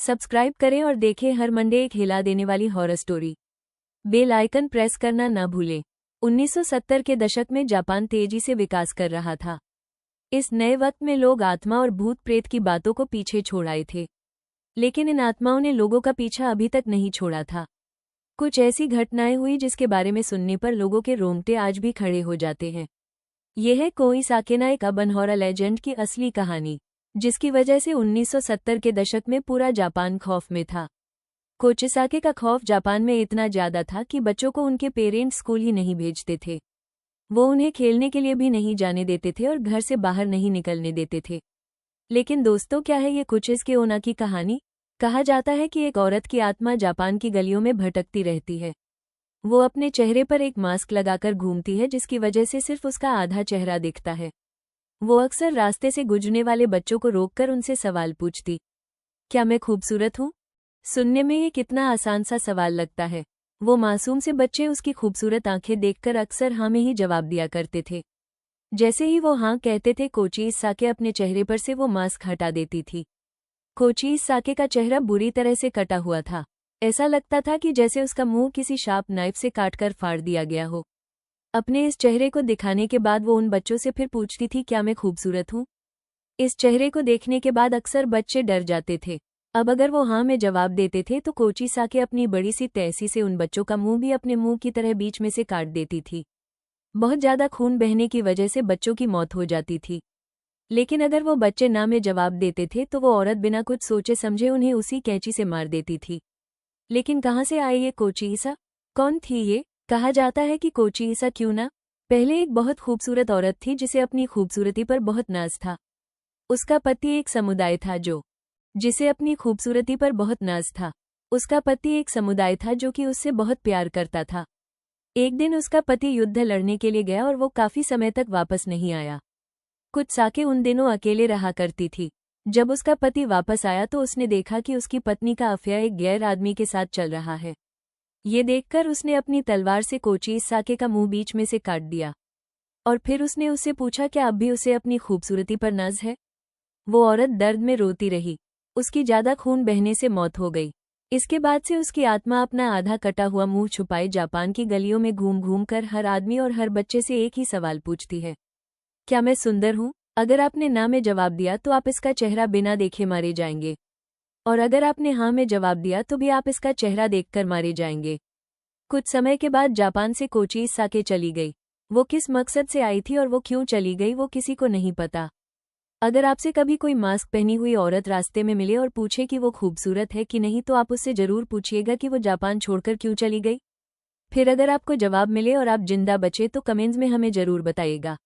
Subscribe करें और देखें हर मंडे एक हिला देने वाली horror story. Bell icon press करना न भूलें। 1970 के दशक में जापान तेजी से विकास कर रहा था। इस नए वक्त में लोग आत्मा और भूत प्रेत की बातों को पीछे छोड़ आए थे, लेकिन इन आत्माओं ने लोगों का पीछा अभी तक नहीं छोड़ा था। कुछ ऐसी घटनाएं हुई जिसके बारे में सुनने पर लोगों के रोंगटे आज भी खड़े हो जाते हैं। यह है कोई साकेना, एक अर्बन हॉरर लेजेंड की असली कहानी, जिसकी वजह से 1970 के दशक में पूरा जापान खौफ में था। कोचिसाके का खौफ जापान में इतना ज्यादा था कि बच्चों को उनके पेरेंट्स स्कूल ही नहीं भेजते थे। वो उन्हें खेलने के लिए भी नहीं जाने देते थे और घर से बाहर नहीं निकलने देते थे। लेकिन दोस्तों, क्या है ये कोचिस ओना की कहानी? कहा जाता है कि एक औरत की आत्मा जापान की गलियों में भटकती रहती है। वो अपने चेहरे पर एक मास्क लगाकर घूमती है, जिसकी वजह से सिर्फ उसका आधा चेहरा दिखता है। वो अक्सर रास्ते से गुजरने वाले बच्चों को रोककर उनसे सवाल पूछती, क्या मैं खूबसूरत हूँ? सुनने में ये कितना आसान सा सवाल लगता है। वो मासूम से बच्चे उसकी खूबसूरत आंखें देखकर अक्सर हाँ में ही जवाब दिया करते थे। जैसे ही वो हाँ कहते थे, कोचिसाके अपने चेहरे पर से वो मास्क हटा देती थी। कोचिसाके का चेहरा बुरी तरह से कटा हुआ था। ऐसा लगता था कि जैसे उसका मुंह किसी शार्प नाइफ से काटकर फाड़ दिया गया हो। अपने इस चेहरे को दिखाने के बाद वो उन बच्चों से फिर पूछती थी, क्या मैं खूबसूरत हूँ? इस चेहरे को देखने के बाद अक्सर बच्चे डर जाते थे। अब अगर वो हाँ में जवाब देते थे तो कोचिसाके अपनी बड़ी सी तैसी से उन बच्चों का मुंह भी अपने मुंह की तरह बीच में से काट देती थी। बहुत ज्यादा खून बहने की वजह से बच्चों की मौत हो जाती थी। लेकिन अगर वो बच्चे ना में जवाब देते थे तो वो औरत बिना कुछ सोचे समझे उन्हें उसी कैंची से मार देती थी। लेकिन कहाँ से आई ये कोचिसा? कौन थी ये? कहा जाता है कि कोचिसा क्यों ना पहले एक बहुत खूबसूरत औरत थी जिसे अपनी खूबसूरती पर बहुत नाज था। उसका पति एक समुदाय था जिसे अपनी खूबसूरती पर बहुत नाज था। उसका पति एक समुदाय था जो कि उससे बहुत प्यार करता था। एक दिन उसका पति युद्ध लड़ने के लिए गया और वो काफी समय तक वापस नहीं आया। कुत्साके उन दिनों अकेले रहा करती थी। जब उसका पति वापस आया तो उसने देखा कि उसकी पत्नी का अफेयर एक गैर आदमी के साथ चल रहा है। ये देखकर उसने अपनी तलवार से कोचिसाके का मुंह बीच में से काट दिया और फिर उसने उससे पूछा, क्या अब भी उसे अपनी खूबसूरती पर नाज है? वो औरत दर्द में रोती रही। उसकी ज्यादा खून बहने से मौत हो गई। इसके बाद से उसकी आत्मा अपना आधा कटा हुआ मुंह छुपाए जापान की गलियों में घूम घूम कर हर आदमी और हर बच्चे से एक ही सवाल पूछती है, क्या मैं सुंदर हूँ? अगर आपने ना में जवाब दिया तो आप इसका चेहरा बिना देखे मारे जाएंगे, और अगर आपने हाँ में जवाब दिया तो भी आप इसका चेहरा देखकर मारे जाएंगे। कुछ समय के बाद जापान से कोचिसाके चली गई। वो किस मकसद से आई थी और वो क्यों चली गई वो किसी को नहीं पता। अगर आपसे कभी कोई मास्क पहनी हुई औरत रास्ते में मिले और पूछे कि वो खूबसूरत है कि नहीं, तो आप उससे जरूर पूछिएगा कि वो जापान छोड़कर क्यों चली गई। फिर अगर आपको जवाब मिले और आप जिंदा बचे तो कमेंट्स में हमें जरूर बताइएगा।